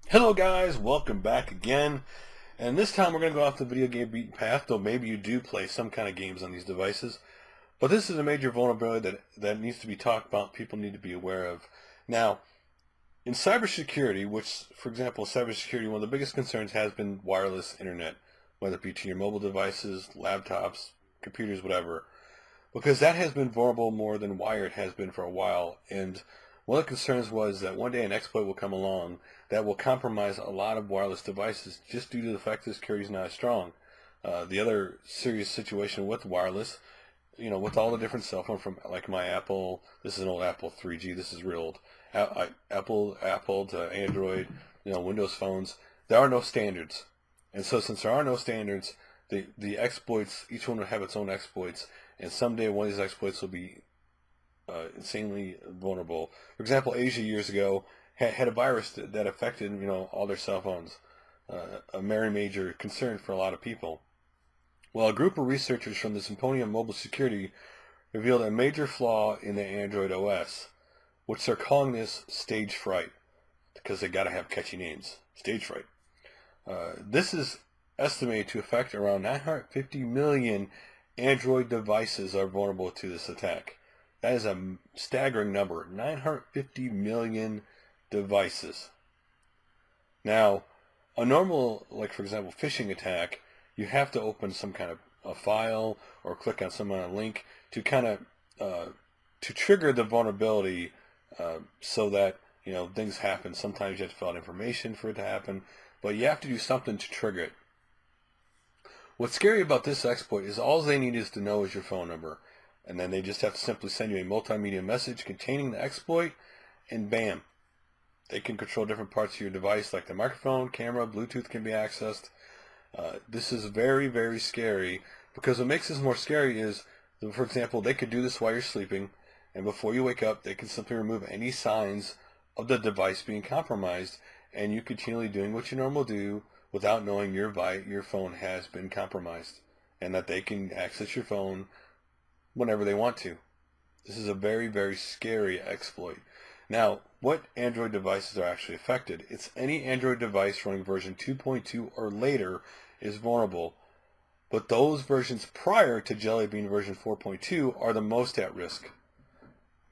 Hello guys, welcome back again. And this time we're going to go off the video game beaten path, though maybe you do play some kind of games on these devices. But this is a major vulnerability that needs to be talked about, people need to be aware of. Now, in cybersecurity, which, for example, cybersecurity, one of the biggest concerns has been wireless internet, whether it be to your mobile devices, laptops, computers, whatever. Because that has been vulnerable more than wired has been for a while. And one of the concerns was that one day an exploit will come along that will compromise a lot of wireless devices just due to the fact that security is not as strong. The other serious situation with wireless, with all the different cell phones from like my Apple, this is an old Apple 3G, this is real old, Apple to Android, Windows phones, there are no standards. And so since there are no standards, the exploits, each one will have its own exploits, and someday one of these exploits will be insanely vulnerable. For example, Asia years ago had a virus that affected all their cell phones, a very major concern for a lot of people. Well, a group of researchers from the Zimperium Mobile Security revealed a major flaw in the Android OS, which they're calling this stage fright, because they got to have catchy names. Stage fright. This is estimated to affect around 950 million Android devices are vulnerable to this attack. That is a staggering number. 950 million devices. Now, a normal, like for example, phishing attack, you have to open some kind of a file or click on some kind of link to kind of to trigger the vulnerability, so that things happen. Sometimes you have to fill out information for it to happen, but you have to do something to trigger it. What's scary about this exploit is all they need is to know is your phone number, and then they just have to simply send you a multimedia message containing the exploit, and bam, they can control different parts of your device, like the microphone, camera, Bluetooth can be accessed. This is very, very scary, because what makes this more scary is, for example, they could do this while you're sleeping, and before you wake up, they can simply remove any signs of the device being compromised, and you continually doing what you normally do without knowing your phone has been compromised, and that they can access your phone whenever they want to. This is a very, very scary exploit. Now, what Android devices are actually affected? It's any Android device running version 2.2 or later is vulnerable, but those versions prior to Jelly Bean version 4.2 are the most at risk.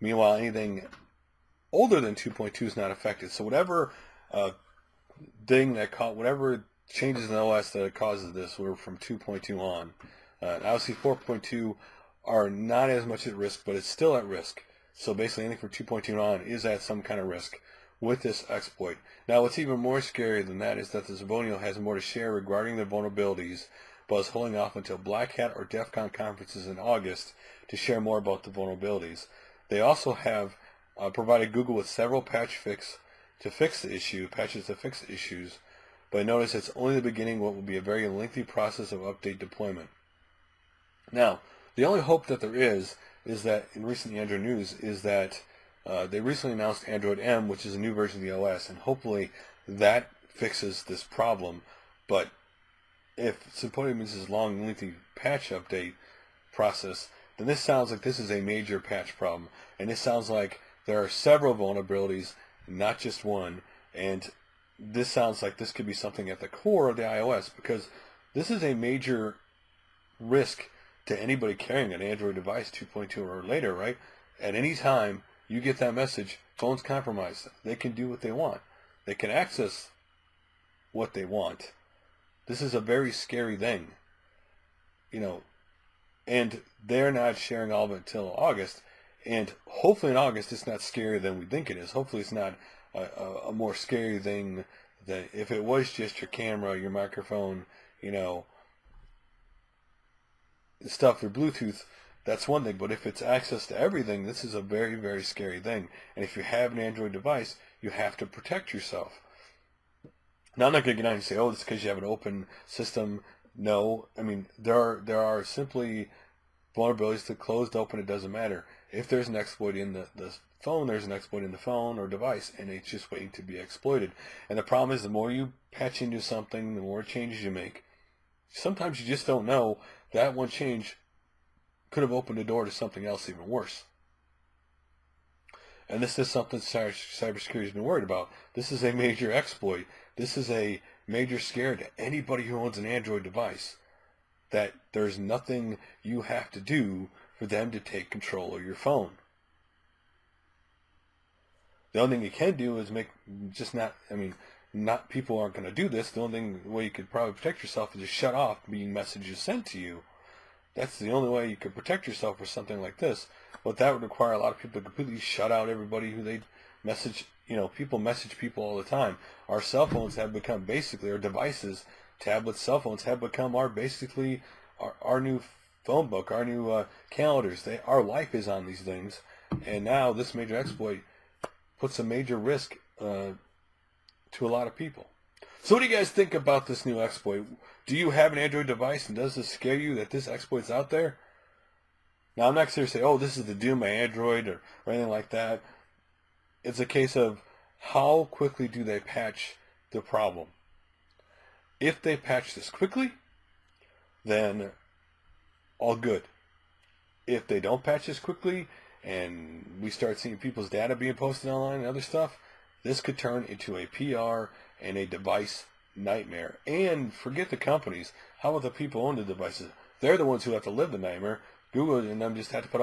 Meanwhile, anything older than 2.2 is not affected. So whatever whatever changes in the OS that causes this were from 2.2 on. Obviously 4.2 are not as much at risk, but it's still at risk. So basically anything from 2.2 on is at some kind of risk with this exploit. Now what's even more scary than that is that this Zimperium has more to share regarding the vulnerabilities, but is holding off until Black Hat or DEF CON conferences in August to share more about the vulnerabilities. They also have provided Google with several patches to fix the issues, but notice it's only the beginning of what will be a very lengthy process of update deployment. Now, the only hope that there is that in recent Android news is that they recently announced Android M, which is a new version of the OS, and hopefully that fixes this problem. But if Zimperium is this long, lengthy patch update process, then this sounds like this is a major patch problem, and this sounds like there are several vulnerabilities, not just one, and this sounds like this could be something at the core of the iOS, because this is a major risk to anybody carrying an Android device 2.2 or later, right? At any time you get that message, phone's compromised. They can do what they want. They can access what they want. This is a very scary thing, and they're not sharing all of it until August, and hopefully in August it's not scarier than we think it is. Hopefully it's not a more scary thing than if it was just your camera, your microphone, stuff for Bluetooth, that's one thing. But if it's access to everything, this is a very, very scary thing. And if you have an Android device, you have to protect yourself. Now, I'm not going to get on and say, oh, it's because you have an open system. No, I mean, there are simply vulnerabilities to closed, open, it doesn't matter. If there's an exploit in the phone, there's an exploit in the phone or device, and it's just waiting to be exploited. And the problem is, the more you patch into something, the more changes you make. Sometimes you just don't know that one change could have opened the door to something else even worse. And this is something cybersecurity has been worried about. This is a major exploit This is a major scare to anybody who owns an Android device, that there's nothing you have to do for them to take control of your phone. The only thing you can do is not people aren't going to do this. The only way you could probably protect yourself is to shut off being messages sent to you. That's the only way you could protect yourself for something like this. But that would require a lot of people to completely shut out everybody who they message. People message people all the time. Our cell phones have become basically, our devices, tablets, cell phones have become our new phone book, our new calendars. Our life is on these things. And now this major exploit puts a major risk to a lot of people. So what do you guys think about this new exploit? Do you have an Android device, and does this scare you that this exploit's out there? Now, I'm not going to say, oh, this is the doom of Android or anything like that. It's a case of how quickly do they patch the problem. If they patch this quickly, then all good. If they don't patch this quickly and we start seeing people's data being posted online and other stuff, this could turn into a PR and a device nightmare. And forget the companies. How about the people who own the devices? They're the ones who have to live the nightmare. Google and them just have to put,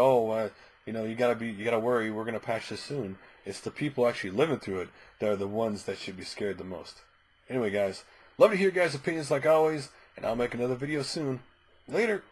you gotta worry, we're gonna patch this soon. It's the people actually living through it that are the ones that should be scared the most. Anyway, guys, love to hear your guys' opinions like always, and I'll make another video soon. Later.